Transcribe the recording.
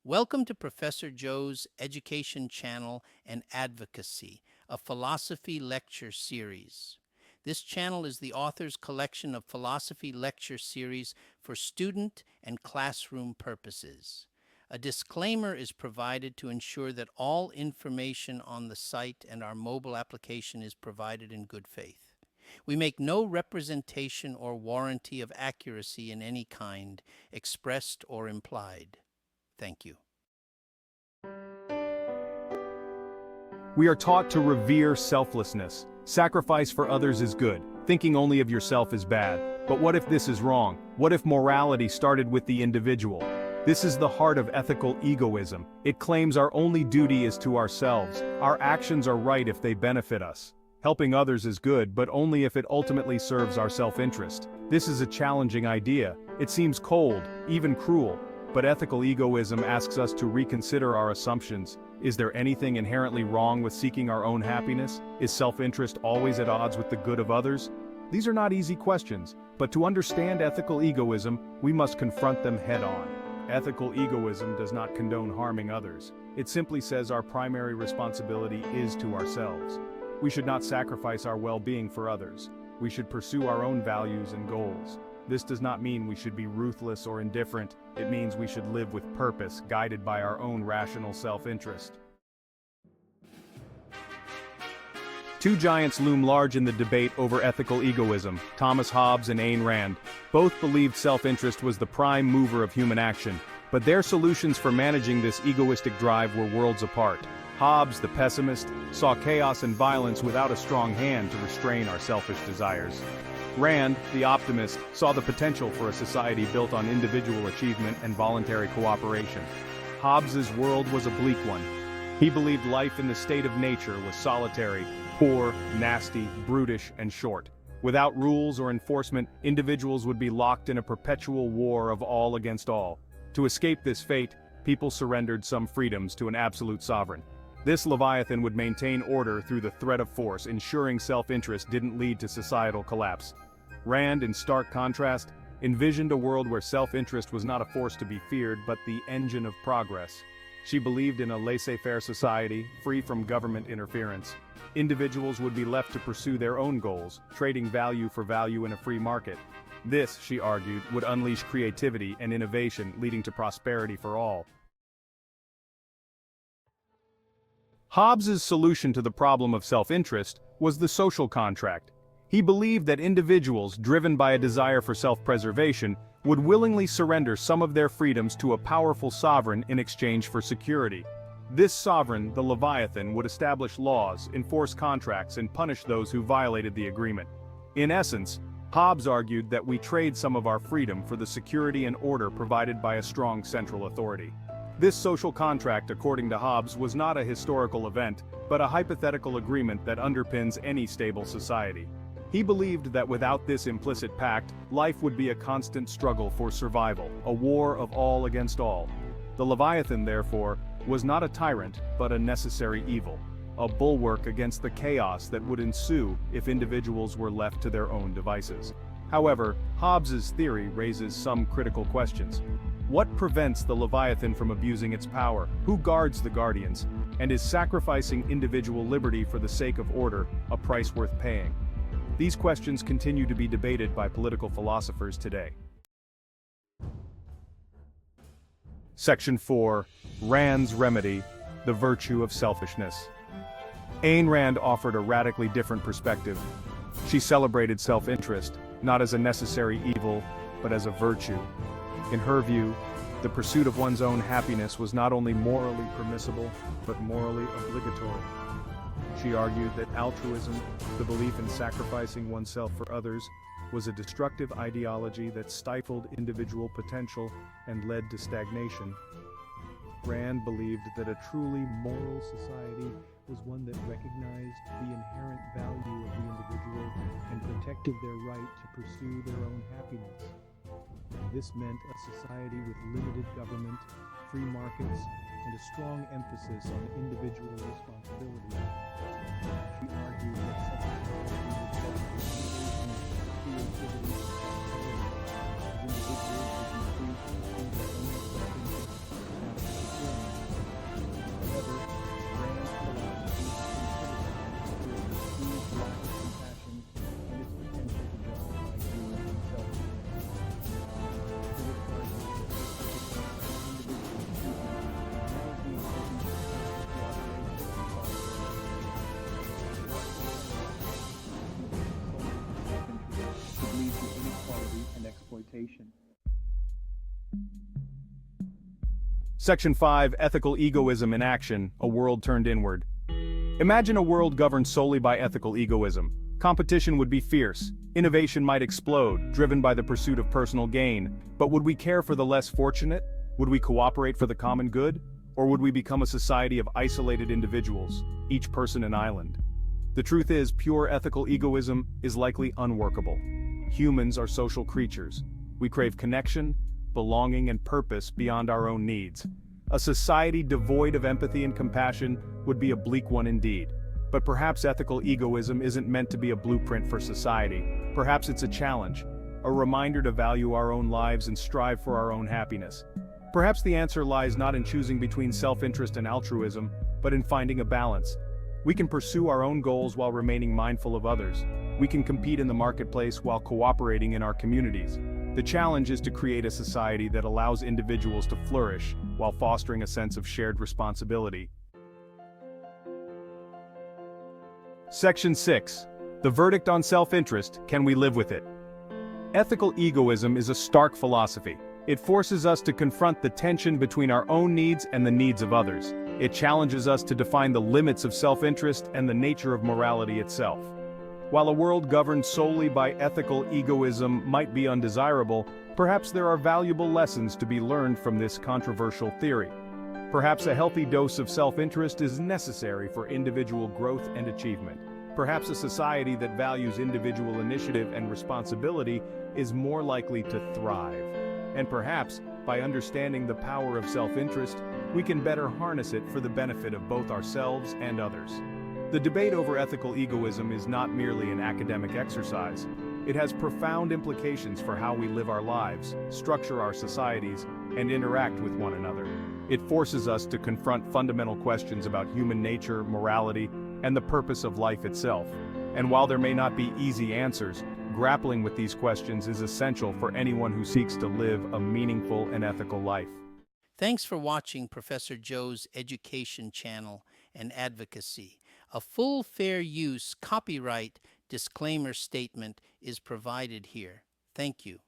Welcome to Professor Joe's Education Channel and Advocacy, a philosophy lecture series. This channel is the author's collection of philosophy lecture series for student and classroom purposes. A disclaimer is provided to ensure that all information on the site and our mobile application is provided in good faith. We make no representation or warranty of accuracy in any kind, expressed or implied. Thank you. We are taught to revere selflessness. Sacrifice for others is good. Thinking only of yourself is bad. But what if this is wrong? What if morality started with the individual? This is the heart of ethical egoism. It claims our only duty is to ourselves. Our actions are right if they benefit us. Helping others is good, but only if it ultimately serves our self-interest. This is a challenging idea. It seems cold, even cruel. But ethical egoism asks us to reconsider our assumptions. Is there anything inherently wrong with seeking our own happiness? Is self-interest always at odds with the good of others? These are not easy questions, but to understand ethical egoism, we must confront them head-on. Ethical egoism does not condone harming others. It simply says our primary responsibility is to ourselves. We should not sacrifice our well-being for others. We should pursue our own values and goals. This does not mean we should be ruthless or indifferent. It means we should live with purpose, guided by our own rational self-interest. Two giants loom large in the debate over ethical egoism, Thomas Hobbes and Ayn Rand. Both believed self-interest was the prime mover of human action, but their solutions for managing this egoistic drive were worlds apart. Hobbes, the pessimist, saw chaos and violence without a strong hand to restrain our selfish desires. Rand, the optimist, saw the potential for a society built on individual achievement and voluntary cooperation. Hobbes's world was a bleak one. He believed life in the state of nature was solitary, poor, nasty, brutish, and short. Without rules or enforcement, individuals would be locked in a perpetual war of all against all. To escape this fate, people surrendered some freedoms to an absolute sovereign. This Leviathan would maintain order through the threat of force, ensuring self-interest didn't lead to societal collapse. Rand, in stark contrast, envisioned a world where self-interest was not a force to be feared but the engine of progress. She believed in a laissez-faire society, free from government interference. Individuals would be left to pursue their own goals, trading value for value in a free market. This, she argued, would unleash creativity and innovation, leading to prosperity for all. Hobbes's solution to the problem of self-interest was the social contract. He believed that individuals, driven by a desire for self-preservation, would willingly surrender some of their freedoms to a powerful sovereign in exchange for security. This sovereign, the Leviathan, would establish laws, enforce contracts, and punish those who violated the agreement. In essence, Hobbes argued that we trade some of our freedom for the security and order provided by a strong central authority. This social contract, according to Hobbes, was not a historical event, but a hypothetical agreement that underpins any stable society. He believed that without this implicit pact, life would be a constant struggle for survival, a war of all against all. The Leviathan, therefore, was not a tyrant, but a necessary evil, a bulwark against the chaos that would ensue if individuals were left to their own devices. However, Hobbes's theory raises some critical questions. What prevents the Leviathan from abusing its power? Who guards the guardians? And is sacrificing individual liberty for the sake of order a price worth paying? These questions continue to be debated by political philosophers today. Section 4. Rand's Remedy, the Virtue of Selfishness. Ayn Rand offered a radically different perspective. She celebrated self-interest, not as a necessary evil, but as a virtue. In her view, the pursuit of one's own happiness was not only morally permissible, but morally obligatory. She argued that altruism, the belief in sacrificing oneself for others, was a destructive ideology that stifled individual potential and led to stagnation. Rand believed that a truly moral society was one that recognized the inherent value of the individual and protected their right to pursue their own happiness. This meant a society with limited government, free markets, and a strong emphasis on individual responsibility. She argued that such a society would foster creativity, and individuals would be free to pursue their own self-interest without Section 5, Ethical Egoism in Action, a world turned inward. Imagine a world governed solely by ethical egoism. Competition would be fierce. Innovation might explode, driven by the pursuit of personal gain. But would we care for the less fortunate? Would we cooperate for the common good? Or would we become a society of isolated individuals, each person an island? The truth is, pure ethical egoism is likely unworkable. Humans are social creatures. We crave connection, belonging, and purpose beyond our own needs. A society devoid of empathy and compassion would be a bleak one indeed. But perhaps ethical egoism isn't meant to be a blueprint for society. Perhaps it's a challenge, a reminder to value our own lives and strive for our own happiness. Perhaps the answer lies not in choosing between self-interest and altruism, but in finding a balance. We can pursue our own goals while remaining mindful of others. We can compete in the marketplace while cooperating in our communities. The challenge is to create a society that allows individuals to flourish while fostering a sense of shared responsibility. Section 6. The verdict on self-interest, can we live with it? Ethical egoism is a stark philosophy. It forces us to confront the tension between our own needs and the needs of others. It challenges us to define the limits of self-interest and the nature of morality itself. While a world governed solely by ethical egoism might be undesirable, perhaps there are valuable lessons to be learned from this controversial theory. Perhaps a healthy dose of self-interest is necessary for individual growth and achievement. Perhaps a society that values individual initiative and responsibility is more likely to thrive. And perhaps, by understanding the power of self-interest, we can better harness it for the benefit of both ourselves and others. The debate over ethical egoism is not merely an academic exercise. It has profound implications for how we live our lives, structure our societies, and interact with one another. It forces us to confront fundamental questions about human nature, morality, and the purpose of life itself. And while there may not be easy answers, grappling with these questions is essential for anyone who seeks to live a meaningful and ethical life. Thanks for watching Professor Joe's Education Channel and Advocacy. A full fair use copyright disclaimer statement is provided here. Thank you.